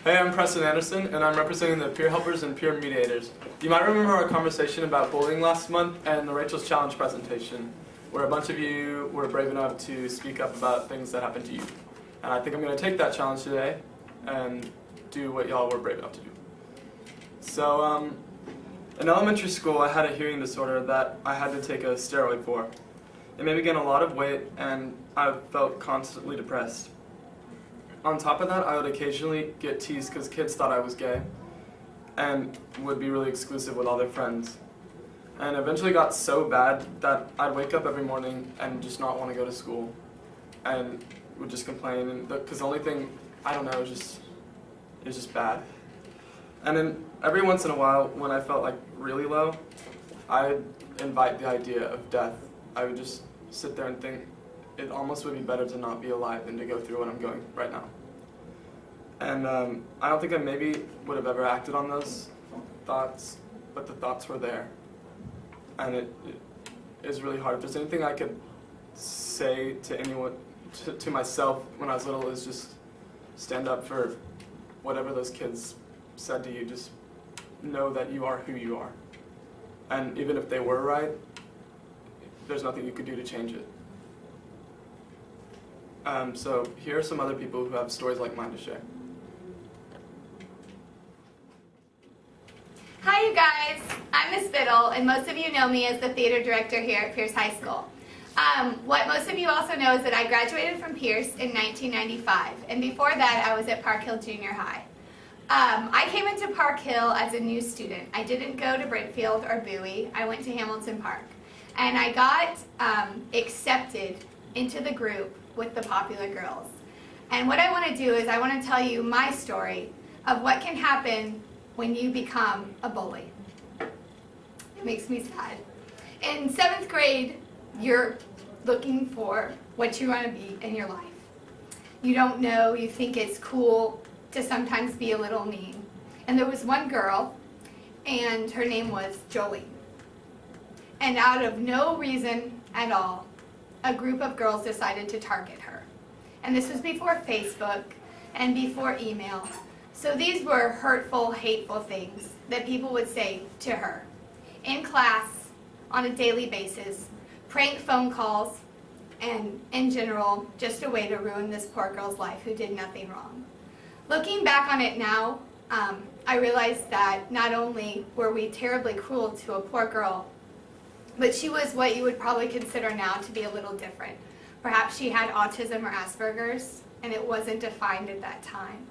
Hey, I'm Preston Anderson, and I'm representing the Peer Helpers and Peer Mediators. You might remember our conversation about bullying last month and the Rachel's Challenge presentation, where a bunch of you were brave enough to speak up about things that happened to you. And I think I'm going to take that challenge today and do what y'all were brave enough to do. So, in elementary school, I had a hearing disorder that I had to take a steroid for. It made me gain a lot of weight, and I felt constantly depressed. On top of that, I would occasionally get teased because kids thought I was gay and would be really exclusive with all their friends. And eventually got so bad that I'd wake up every morning and just not want to go to school and would just complain. Because the only thing, I don't know, it was just bad. And then every once in a while, when I felt like really low, I'd invite the idea of death. I would just sit there and think, it almost would be better to not be alive than to go through what I'm going right now. And I don't think I maybe would have ever acted on those thoughts, but the thoughts were there. And it is really hard. If there's anything I could say to anyone, to myself when I was little, is just stand up for whatever those kids said to you. Just know that you are who you are. And even if they were right, there's nothing you could do to change it. So here are some other people who have stories like mine to share. Hi you guys, I'm Miss Biddle, and most of you know me as the theater director here at Pearce High School. What most of you also know is that I graduated from Pearce in 1995, and before that I was at Park Hill Junior High. I came into Park Hill as a new student. I didn't go to Britfield or Bowie, I went to Hamilton Park. And I got accepted into the group with the popular girls. And what I want to do is I want to tell you my story of what can happen when you become a bully. It makes me sad. In 7th grade, you're looking for what you want to be in your life. You don't know, you think it's cool to sometimes be a little mean. And there was one girl, and her name was Jolie. And out of no reason at all, a group of girls decided to target her. And this was before Facebook and before email. So these were hurtful, hateful things that people would say to her in class on a daily basis, prank phone calls, and in general, just a way to ruin this poor girl's life who did nothing wrong. Looking back on it now, I realized that not only were we terribly cruel to a poor girl, but she was what you would probably consider now to be a little different. Perhaps she had autism or Asperger's, and it wasn't defined at that time.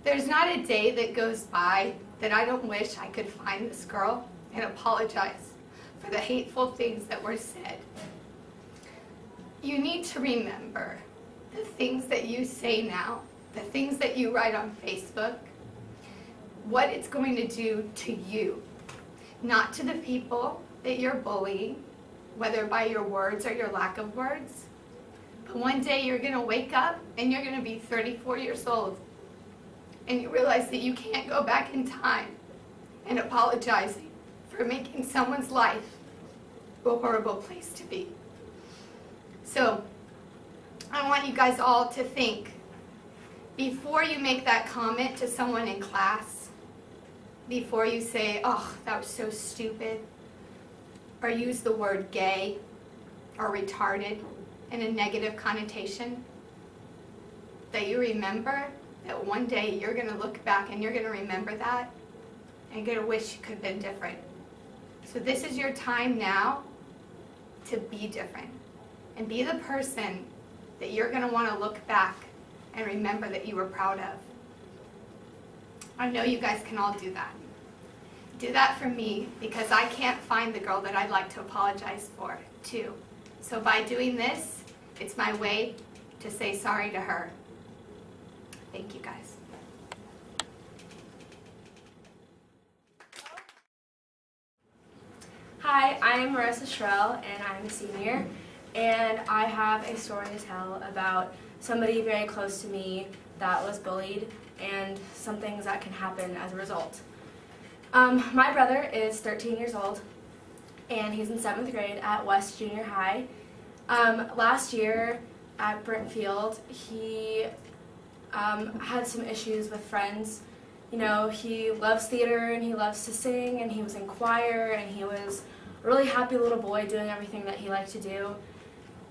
There's not a day that goes by that I don't wish I could find this girl and apologize for the hateful things that were said. You need to remember the things that you say now, the things that you write on Facebook, what it's going to do to you, not to the people that you're bullying, whether by your words or your lack of words. But one day you're going to wake up and you're going to be 34 years old and you realize that you can't go back in time and apologizing for making someone's life a horrible place to be. So I want you guys all to think, before you make that comment to someone in class, before you say, oh, that was so stupid, or use the word gay or retarded in a negative connotation, that you remember that one day you're going to look back and you're going to remember that and you're going to wish you could have been different. So this is your time now to be different and be the person that you're going to want to look back and remember that you were proud of. I know you guys can all do that. Do that for me, because I can't find the girl that I'd like to apologize for, too. So by doing this, it's my way to say sorry to her. Thank you, guys. Hi, I'm Marissa Shrell, and I'm a senior, and I have a story to tell about somebody very close to me that was bullied and some things that can happen as a result. My brother is 13 years old, and he's in 7th grade at West Junior High. Last year at Britfield, he had some issues with friends. You know, he loves theater and he loves to sing and he was in choir and he was a really happy little boy doing everything that he liked to do.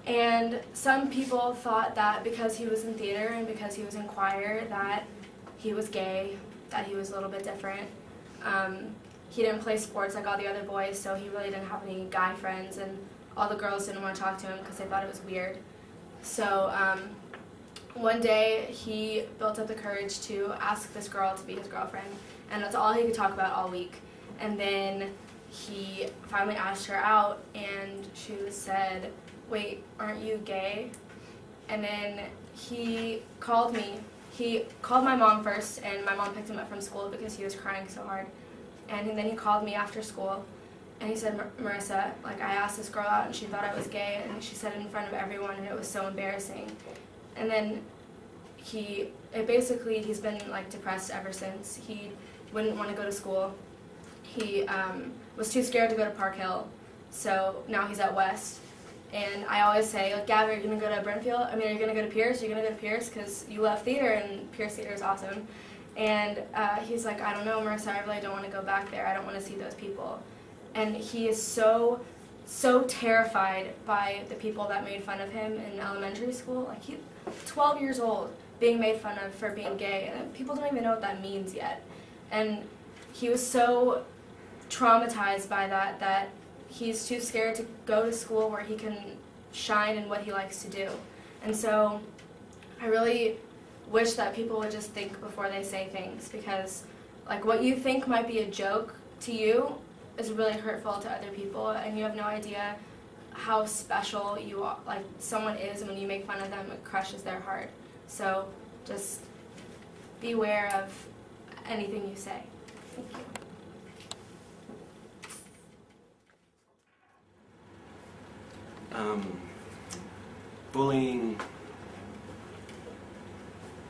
And some people thought that because he was in theater and because he was in choir that he was gay, that he was a little bit different. He didn't play sports like all the other boys, so he really didn't have any guy friends, and all the girls didn't want to talk to him because they thought it was weird. So one day he built up the courage to ask this girl to be his girlfriend, and that's all he could talk about all week. And then he finally asked her out, and she said, "Wait, aren't you gay?" And then he called me. He called my mom first, and my mom picked him up from school because he was crying so hard. And then he called me after school, and he said, "Marissa, like, I asked this girl out and she thought I was gay," and she said it in front of everyone, and it was so embarrassing. And then he's been like depressed ever since. He wouldn't want to go to school. He was too scared to go to Park Hill, so now he's at West. And I always say, like, Gabby, are you going to go to Brentfield? I mean, are you going to go to Pearce? Are you going to go to Pearce? Because you love theater, and Pearce theater is awesome. And he's like, "I don't know, Marissa, I really don't want to go back there. I don't want to see those people." And he is so terrified by the people that made fun of him in elementary school. Like, he's 12 years old, being made fun of for being gay, and people don't even know what that means yet. And he was so traumatized by that he's too scared to go to school where he can shine in what he likes to do. And so I really wish that people would just think before they say things, because like what you think might be a joke to you is really hurtful to other people, and you have no idea how special you are, like someone is, and when you make fun of them, it crushes their heart. So just beware of anything you say. Thank you. Bullying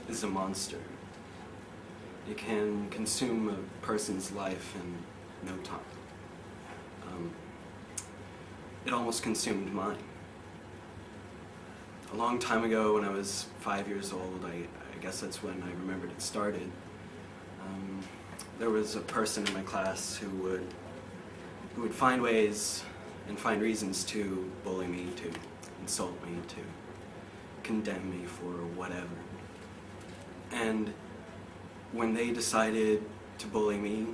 is a monster. It can consume a person's life in no time. It almost consumed mine. A long time ago, when I was 5 years old, I guess that's when I remembered it started, there was a person in my class who would find ways and find reasons to bully me, to insult me, to condemn me for whatever. And when they decided to bully me,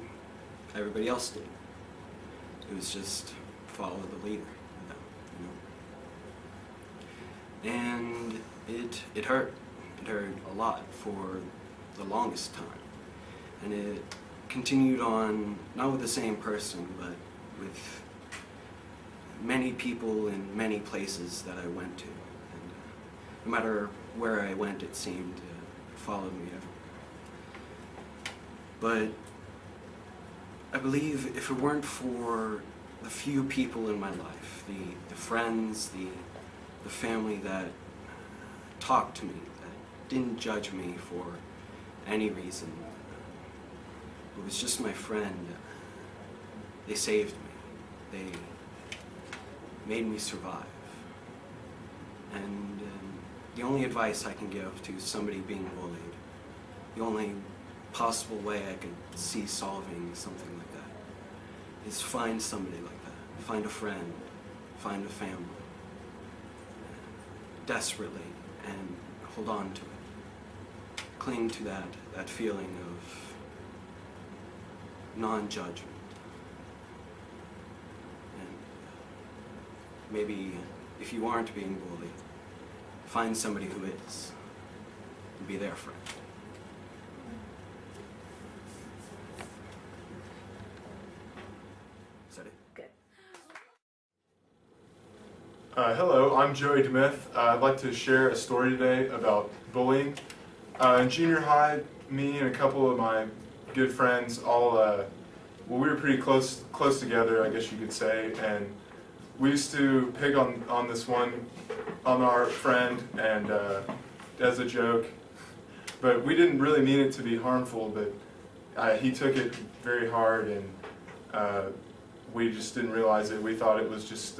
everybody else did. It was just follow the leader, you know. And it hurt. It hurt a lot for the longest time. And it continued on, not with the same person, but with many people in many places that I went to. And no matter where I went, it seemed to follow me everywhere. But I believe if it weren't for the few people in my life, the friends, the family that talked to me, that didn't judge me for any reason, it was just my friend. They saved me. They made me survive. And the only advice I can give to somebody being bullied, the only possible way I could see solving something like that, is find somebody like that. Find a friend, find a family, desperately, and hold on to it. Cling to that feeling of non-judgment. And maybe if you aren't being bullied, find somebody who is, and be their friend. Is that it? Good. Hello, I'm Joey DeMith. I'd like to share a story today about bullying. In junior high, me and a couple of my good friends we were pretty close together, I guess you could say, and we used to pick on our friend, and as a joke, but we didn't really mean it to be harmful, but he took it very hard, and we just didn't realize it. We thought it was just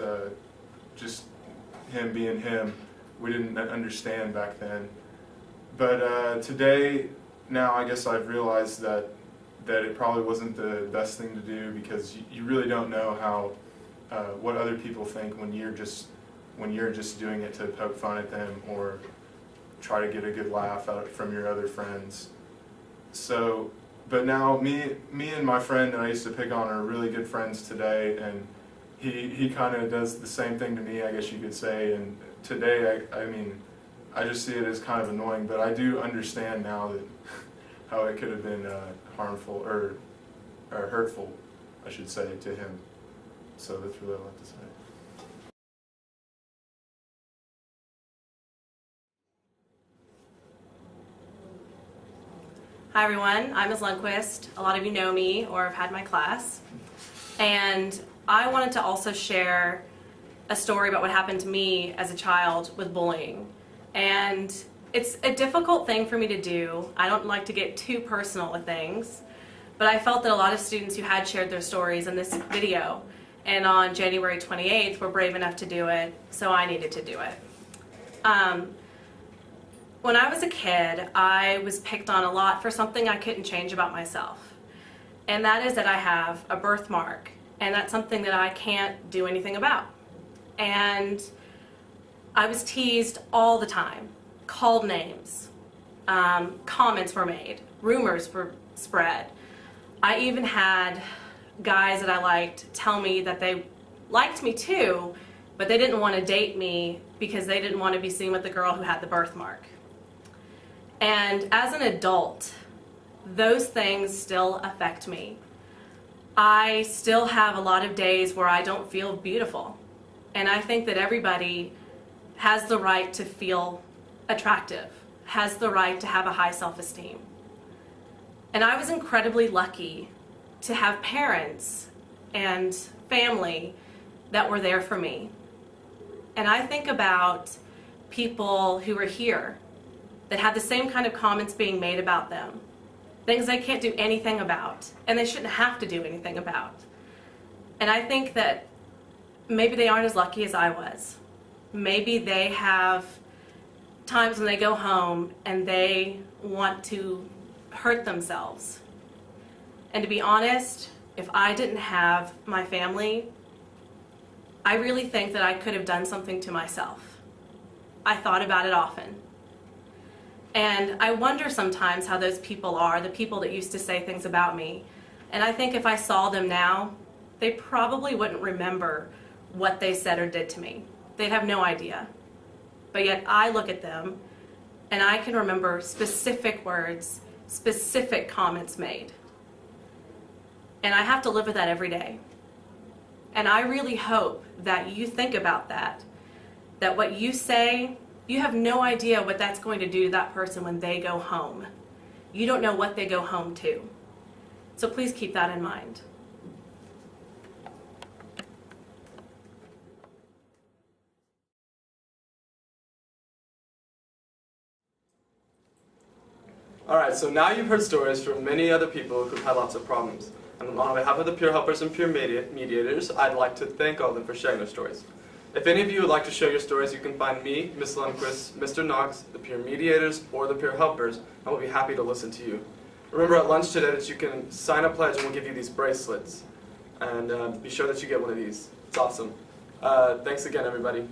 him being him. We didn't understand back then. But today, now I guess I've realized that it probably wasn't the best thing to do, because you really don't know how what other people think when you're just doing it to poke fun at them or try to get a good laugh out from your other friends. So, but now me and my friend that I used to pick on are really good friends today, and he kind of does the same thing to me, I guess you could say. And today, I mean, I just see it as kind of annoying, but I do understand now that how it could have been harmful or hurtful, I should say, to him. So that's really all I have to say. Hi everyone, I'm Ms. Lundquist. A lot of you know me or have had my class. And I wanted to also share a story about what happened to me as a child with bullying. And it's a difficult thing for me to do. I don't like to get too personal with things, but I felt that a lot of students who had shared their stories in this video and on January 28th were brave enough to do it, so I needed to do it. When I was a kid, I was picked on a lot for something I couldn't change about myself. And that is that I have a birthmark, and that's something that I can't do anything about. And I was teased all the time, called names, comments were made, rumors were spread. I even had guys that I liked tell me that they liked me too, but they didn't want to date me because they didn't want to be seen with the girl who had the birthmark. And as an adult, those things still affect me. I still have a lot of days where I don't feel beautiful. And I think that everybody has the right to feel attractive, has the right to have a high self-esteem. And I was incredibly lucky to have parents and family that were there for me. And I think about people who are here that have the same kind of comments being made about them, things they can't do anything about, and they shouldn't have to do anything about. And I think that maybe they aren't as lucky as I was. Maybe they have times when they go home and they want to hurt themselves. And to be honest, if I didn't have my family, I really think that I could have done something to myself. I thought about it often. And I wonder sometimes how those people are, the people that used to say things about me. And I think if I saw them now, they probably wouldn't remember what they said or did to me. They'd have no idea. But yet I look at them and I can remember specific words, specific comments made. And I have to live with that every day. And I really hope that you think about that what you say, you have no idea what that's going to do to that person when they go home. You don't know what they go home to. So please keep that in mind. Alright, so now you've heard stories from many other people who've had lots of problems. And on behalf of the peer helpers and peer mediators, I'd like to thank all of them for sharing their stories. If any of you would like to share your stories, you can find me, Ms. Lundquist, Mr. Knox, the peer mediators, or the peer helpers, and we'll be happy to listen to you. Remember at lunch today that you can sign a pledge and we'll give you these bracelets. And be sure that you get one of these. It's awesome. Thanks again, everybody.